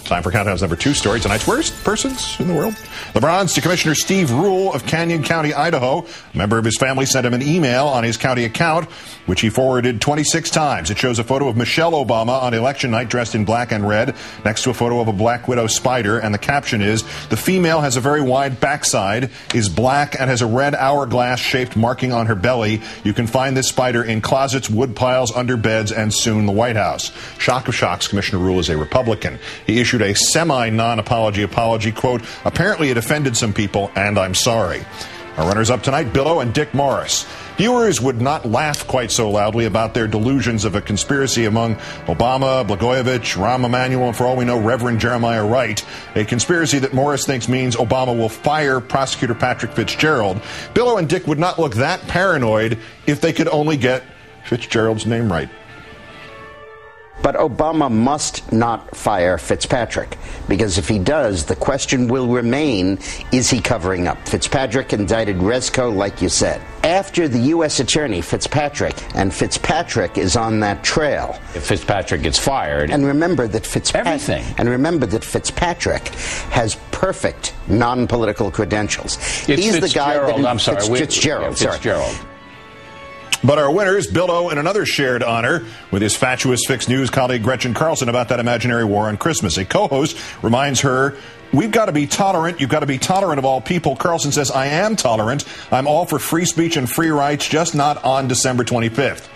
Time for Countdown's number 2 story. Tonight's worst persons in the world. LeBron's to Commissioner Steve Rule of Canyon County, Idaho. A member of his family sent him an email on his county account, which he forwarded 26 times. It shows a photo of Michelle Obama on election night dressed in black and red, next to a photo of a black widow spider, and the caption is, "The female has a very wide backside, is black, and has a red hourglass-shaped marking on her belly. You can find this spider in closets, wood piles, under beds, and soon the White House." Shock of shocks, Commissioner Rule is a Republican. He issued a semi-non-apology apology, quote, "Apparently it offended some people, and I'm sorry." Our runners-up tonight, Billo and Dick Morris. Viewers would not laugh quite so loudly about their delusions of a conspiracy among Obama, Blagojevich, Rahm Emanuel, and for all we know, Reverend Jeremiah Wright. A conspiracy that Morris thinks means Obama will fire prosecutor Patrick Fitzgerald. Billo and Dick would not look that paranoid if they could only get Fitzgerald's name right. But Obama must not fire Fitzpatrick, because if he does, the question will remain, is he covering up? Fitzpatrick indicted Resco, like you said, after the U.S. attorney, Fitzpatrick, and Fitzpatrick is on that trail. If Fitzpatrick gets fired... And remember that everything. And remember that Fitzpatrick has perfect non-political credentials. He's the guy that... I'm sorry. Fitzgerald. Fitzgerald. But our winners, Billo in another shared honor with his fatuous Fix News colleague Gretchen Carlson about that imaginary war on Christmas. A co-host reminds her, "We've got to be tolerant. You've got to be tolerant of all people." Carlson says, "I am tolerant. I'm all for free speech and free rights, just not on December 25th.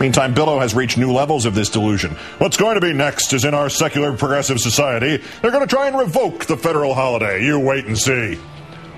Meantime, Billo has reached new levels of this delusion. "What's going to be next is in our secular progressive society, they're going to try and revoke the federal holiday. You wait and see."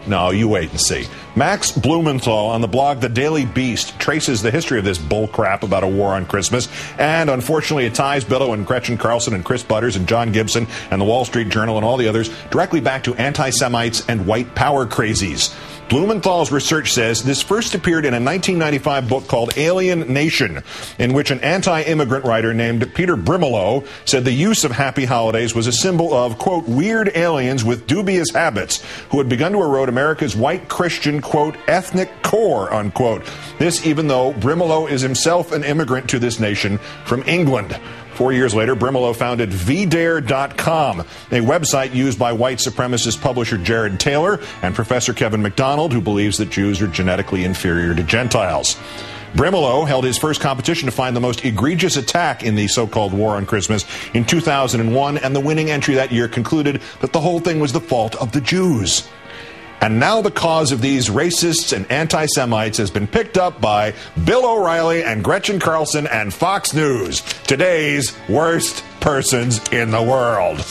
No, you wait and see. Max Blumenthal on the blog The Daily Beast traces the history of this bullcrap about a war on Christmas, and unfortunately it ties Billo and Gretchen Carlson and Chris Butters and John Gibson and the Wall Street Journal and all the others directly back to anti-Semites and white power crazies. Blumenthal's research says this first appeared in a 1995 book called Alien Nation, in which an anti-immigrant writer named Peter Brimelow said the use of happy holidays was a symbol of, quote, "weird aliens with dubious habits who had begun to erode America's white Christian, quote, ethnic core," unquote. This even though Brimelow is himself an immigrant to this nation from England. 4 years later, Brimelow founded VDare.com, a website used by white supremacist publisher Jared Taylor and Professor Kevin MacDonald, who believes that Jews are genetically inferior to Gentiles. Brimelow held his first competition to find the most egregious attack in the so-called war on Christmas in 2001, and the winning entry that year concluded that the whole thing was the fault of the Jews. And now the cause of these racists and anti-Semites has been picked up by Bill O'Reilly and Gretchen Carlson and Fox News, today's worst persons in the world.